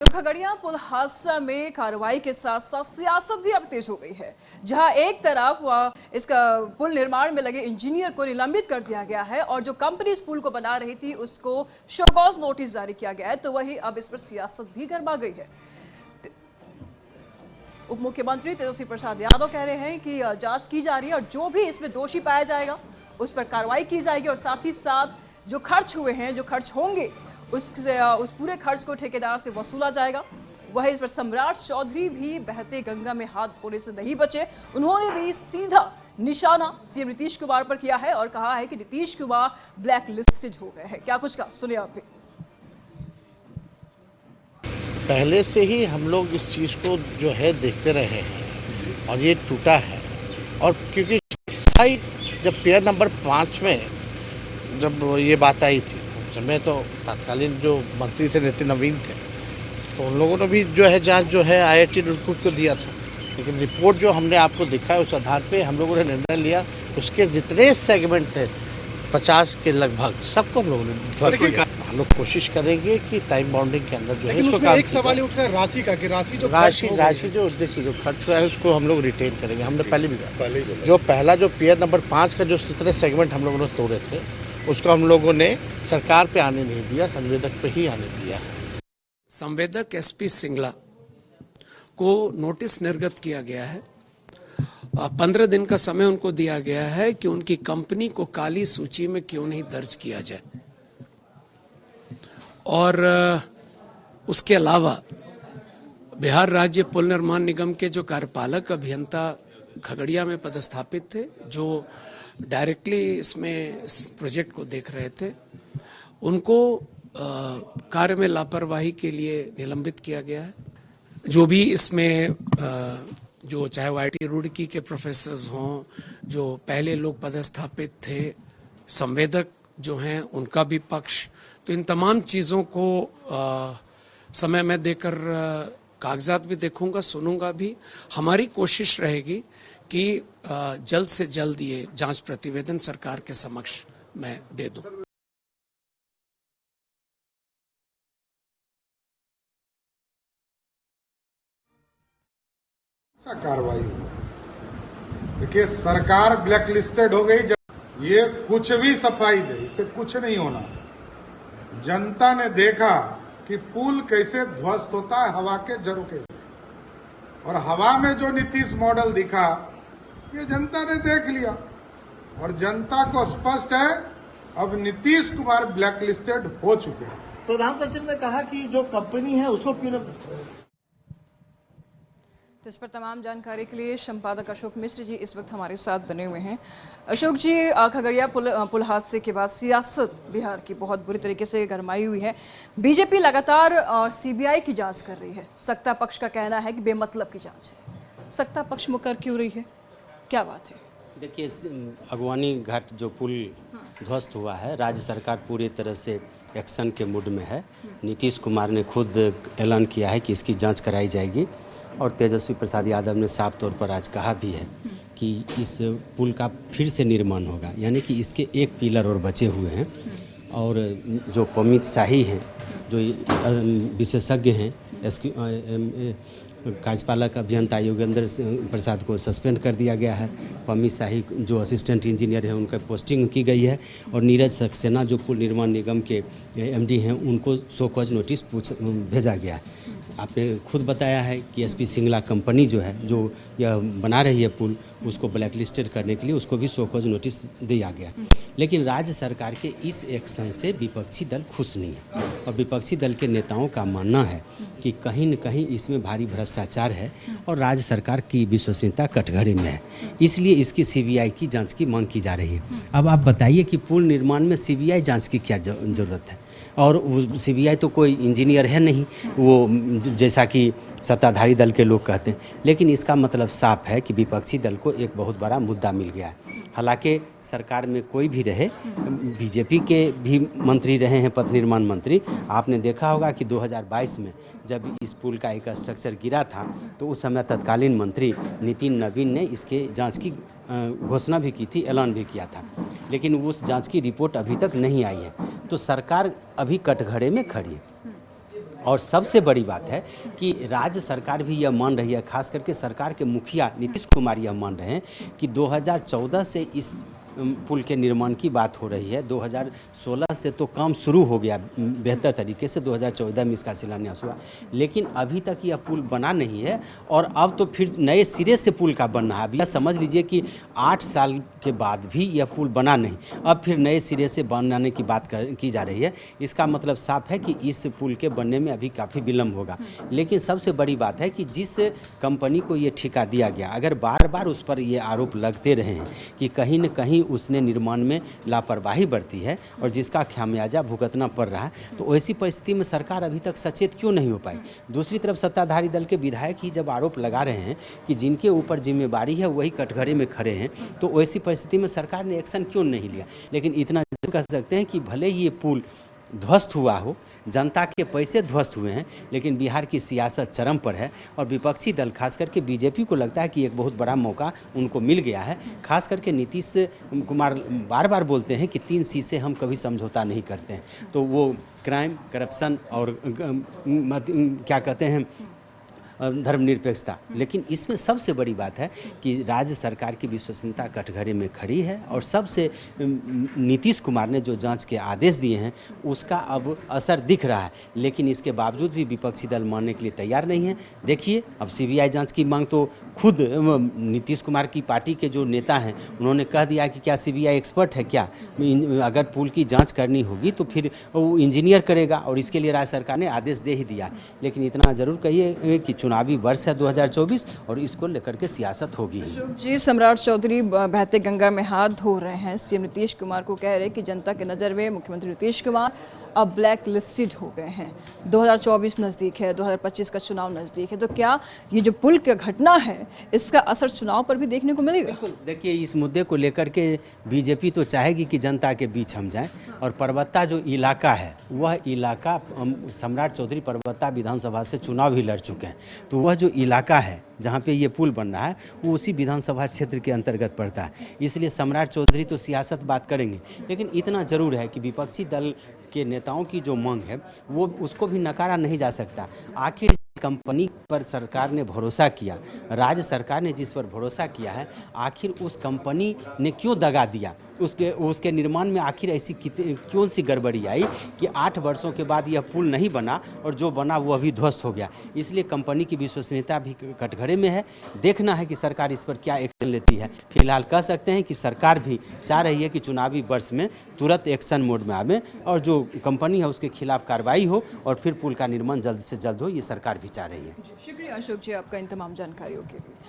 तो खगड़िया पुल हादसा में कार्रवाई के साथ साथ सियासत भी अब तेज हो गई है, जहां एक तरफ इसका पुल निर्माण में लगे इंजीनियर को निलंबित कर दिया गया है और जो कंपनी इस पुल को बना रही थी उसको शो कॉज नोटिस जारी किया गया है, तो वही अब इस पर सियासत भी गर्मा गई है। उप मुख्यमंत्री तेजस्वी प्रसाद यादव कह रहे हैं कि जांच की जा रही है और जो भी इसमें दोषी पाया जाएगा उस पर कार्रवाई की जाएगी और साथ ही साथ जो खर्च हुए हैं, जो खर्च होंगे, उस पूरे खर्च को ठेकेदार से वसूला जाएगा। वही इस पर सम्राट चौधरी भी बहते गंगा में हाथ धोने से नहीं बचे। उन्होंने भी सीधा निशाना सीएम नीतीश कुमार पर किया है और कहा है कि नीतीश कुमार ब्लैक लिस्टेड हो गए हैं। क्या कुछ कहा, सुनिए आप भी। पहले से ही हम लोग इस चीज़ को जो है देखते रहे हैं और ये टूटा है। और क्योंकि जब पेयर नंबर 5 में जब ये बात आई थी, उस समय तो तत्कालीन जो मंत्री थे नितिन नवीन थे, तो उन लोगों ने भी जो है जांच जो है IIT रुड़की को दिया था। लेकिन रिपोर्ट जो हमने आपको दिखाया उस आधार पे हम लोगों ने निर्णय लिया, उसके जितने सेगमेंट थे 50 के लगभग सबको हम लोगों ने हम लोग कोशिश करेंगे कि टाइम बाउंडिंग के अंदर जो है इसको काम। एक सवाल उठ रहा है राशि का कि राशि जो देखिए जो खर्च हुआ है उसको हम लोग रिटेन करेंगे। हमने पहले भी कहा जो पहला जो पेयर नंबर 5 का जो जितने सेगमेंट हम लोगों ने तोड़े थे उसको हम लोगों ने सरकार पे आने नहीं दिया, संवेदक पे ही आने दिया। संवेदक SP सिंगला को नोटिस निर्गत किया गया है। 15 दिन का समय उनको दिया गया है कि उनकी कंपनी को काली सूची में क्यों नहीं दर्ज किया जाए। और उसके अलावा बिहार राज्य पुल निर्माण निगम के जो कार्यपालक अभियंता खगड़िया में पदस्थापित थे, जो डायरेक्टली इसमें इस प्रोजेक्ट को देख रहे थे, उनको कार्य में लापरवाही के लिए निलंबित किया गया है। जो भी इसमें जो चाहे वो IIT रुड़की के प्रोफेसर्स हों, जो पहले लोग पदस्थापित थे, संवेदक जो हैं उनका भी पक्ष, तो इन तमाम चीज़ों को समय में देकर कागजात भी देखूंगा, सुनूंगा भी। हमारी कोशिश रहेगी कि जल्द से जल्द ये जांच प्रतिवेदन सरकार के समक्ष मैं दे दूं। कार्रवाई देखिए, सरकार ब्लैक लिस्टेड हो गई। ये कुछ भी सफाई दे, इससे कुछ नहीं होना। जनता ने देखा कि पुल कैसे ध्वस्त होता है हवा के झरोके, और हवा में जो नीतीश मॉडल दिखा ये जनता ने देख लिया और जनता को स्पष्ट है अब नीतीश कुमार ब्लैक लिस्टेड हो चुके हैं। प्रधान सचिव ने कहा कि जो कंपनी है उसको क्यों न। इस पर तमाम जानकारी के लिए संपादक अशोक मिश्र जी इस वक्त हमारे साथ बने हुए हैं। अशोक जी, खगड़िया पुल हादसे के बाद सियासत बिहार की बहुत बुरी तरीके से गरमाई हुई है। बीजेपी लगातार CBI की जांच कर रही है। सत्ता पक्ष का कहना है कि बेमतलब की जांच है। सत्ता पक्ष मुकर क्यों रही है, क्या बात है? देखिए, अगवानी घाट जो पुल ध्वस्त हुआ है, राज्य सरकार पूरी तरह से एक्शन के मूड में है। नीतीश कुमार ने खुद ऐलान किया है कि इसकी जाँच कराई जाएगी और तेजस्वी प्रसाद यादव ने साफ तौर पर आज कहा भी है कि इस पुल का फिर से निर्माण होगा, यानी कि इसके एक पिलर और बचे हुए हैं। और जो पमित शाही हैं, जो विशेषज्ञ हैं, कार्यपालक अभियंता योगेंद्र प्रसाद को सस्पेंड कर दिया गया है। पमित शाही जो असिस्टेंट इंजीनियर हैं उनका पोस्टिंग की गई है और नीरज सक्सेना जो पुल निर्माण निगम के MD हैं उनको शो कॉज नोटिस भेजा गया है। आपने खुद बताया है कि SP सिंगला कंपनी जो है, जो यह बना रही है पुल, उसको ब्लैक लिस्टेड करने के लिए उसको भी शो कॉज नोटिस दिया गया। लेकिन राज्य सरकार के इस एक्शन से विपक्षी दल खुश नहीं है और विपक्षी दल के नेताओं का मानना है कि कहीं न कहीं इसमें भारी भ्रष्टाचार है और राज्य सरकार की विश्वसनीयता कटघरे में है। इसलिए इसकी CBI की जांच की मांग की जा रही है। अब आप बताइए कि पुल निर्माण में CBI जांच की क्या ज़रूरत है? और CBI तो कोई इंजीनियर है नहीं, वो जैसा कि सत्ताधारी दल के लोग कहते हैं। लेकिन इसका मतलब साफ है कि विपक्षी दल को एक बहुत बड़ा मुद्दा मिल गया है। हालांकि सरकार में कोई भी रहे, बीजेपी के भी मंत्री रहे हैं, पथ निर्माण मंत्री। आपने देखा होगा कि 2022 में जब इस पुल का एक स्ट्रक्चर गिरा था तो उस समय तत्कालीन मंत्री नितिन नवीन ने इसके जांच की घोषणा भी की थी, ऐलान भी किया था। लेकिन उस जांच की रिपोर्ट अभी तक नहीं आई है। तो सरकार अभी कटघरे में खड़ी है और सबसे बड़ी बात है कि राज्य सरकार भी यह मान रही है, खास करके सरकार के मुखिया नीतीश कुमार यह मान रहे हैं कि 2014 से इस पुल के निर्माण की बात हो रही है। 2016 से तो काम शुरू हो गया बेहतर तरीके से, 2014 में इसका शिलान्यास हुआ, लेकिन अभी तक यह पुल बना नहीं है और अब तो फिर नए सिरे से पुल का बनना है। अभी समझ लीजिए कि 8 साल के बाद भी यह पुल बना नहीं, अब फिर नए सिरे से बनाने की बात की जा रही है। इसका मतलब साफ है कि इस पुल के बनने में अभी काफ़ी विलम्ब होगा। लेकिन सबसे बड़ी बात है कि जिस कंपनी को ये ठेका दिया गया, अगर बार बार उस पर ये आरोप लगते रहे हैं कि कहीं न कहीं उसने निर्माण में लापरवाही बरती है और जिसका खामियाजा भुगतना पड़ रहा है, तो ऐसी परिस्थिति में सरकार अभी तक सचेत क्यों नहीं हो पाई। दूसरी तरफ सत्ताधारी दल के विधायक ही जब आरोप लगा रहे हैं कि जिनके ऊपर जिम्मेवारी है वही कटघरे में खड़े हैं, तो ऐसी परिस्थिति में सरकार ने एक्शन क्यों नहीं लिया। लेकिन इतना कह सकते हैं कि भले ही ये पुल ध्वस्त हुआ हो, जनता के पैसे ध्वस्त हुए हैं, लेकिन बिहार की सियासत चरम पर है और विपक्षी दल खास करके बीजेपी को लगता है कि एक बहुत बड़ा मौका उनको मिल गया है। खास करके नीतीश कुमार बार बार बोलते हैं कि 3C से हम कभी समझौता नहीं करते हैं, तो वो क्राइम, करप्शन और क्या कहते हैं धर्मनिरपेक्षता। लेकिन इसमें सबसे बड़ी बात है कि राज्य सरकार की विश्वसनीयता कटघरे में खड़ी है और सबसे नीतीश कुमार ने जो जांच के आदेश दिए हैं उसका अब असर दिख रहा है। लेकिन इसके बावजूद भी विपक्षी दल मानने के लिए तैयार नहीं है। देखिए, अब CBI जांच की मांग तो खुद नीतीश कुमार की पार्टी के जो नेता हैं उन्होंने कह दिया कि क्या CBI एक्सपर्ट है क्या, अगर पुल की जाँच करनी होगी तो फिर वो इंजीनियर करेगा, और इसके लिए राज्य सरकार ने आदेश दे ही दिया। लेकिन इतना ज़रूर कहिए कि चुनावी वर्ष है 2024 और इसको लेकर के सियासत होगी ही। जी, सम्राट चौधरी बहते गंगा में हाथ धो रहे हैं। CM नीतीश कुमार को कह रहे हैं कि जनता के नज़र में मुख्यमंत्री नीतीश कुमार अब ब्लैक लिस्टेड हो गए हैं। 2024 नज़दीक है, 2025 का चुनाव नज़दीक है, तो क्या ये जो पुल की घटना है इसका असर चुनाव पर भी देखने को मिलेगा? बिल्कुल। देखिए, इस मुद्दे को लेकर के बीजेपी तो चाहेगी कि जनता के बीच हम जाएं, और परबत्ता जो इलाका है वह इलाका सम्राट चौधरी परबत्ता विधानसभा से चुनाव ही लड़ चुके हैं, तो वह जो इलाका है जहाँ पे ये पुल बन रहा है वो उसी विधानसभा क्षेत्र के अंतर्गत पड़ता है। इसलिए सम्राट चौधरी तो सियासत बात करेंगे, लेकिन इतना ज़रूर है कि विपक्षी दल के नेताओं की जो मांग है वो उसको भी नकारा नहीं जा सकता। आखिर कंपनी पर सरकार ने भरोसा किया, राज्य सरकार ने जिस पर भरोसा किया है, आखिर उस कंपनी ने क्यों दगा दिया, उसके निर्माण में आखिर ऐसी कौन सी गड़बड़ी आई कि 8 वर्षों के बाद यह पुल नहीं बना और जो बना वो अभी ध्वस्त हो गया। इसलिए कंपनी की विश्वसनीयता भी कटघरे में है। देखना है कि सरकार इस पर क्या एक्शन लेती है। फिलहाल कह सकते हैं कि सरकार भी चाह रही है कि चुनावी वर्ष में तुरंत एक्शन मोड में आवे और जो कंपनी है उसके खिलाफ कार्रवाई हो और फिर पुल का निर्माण जल्द से जल्द हो, ये सरकार भी चाह रही है। शुक्रिया अशोक जी आपका इन तमाम जानकारियों के लिए।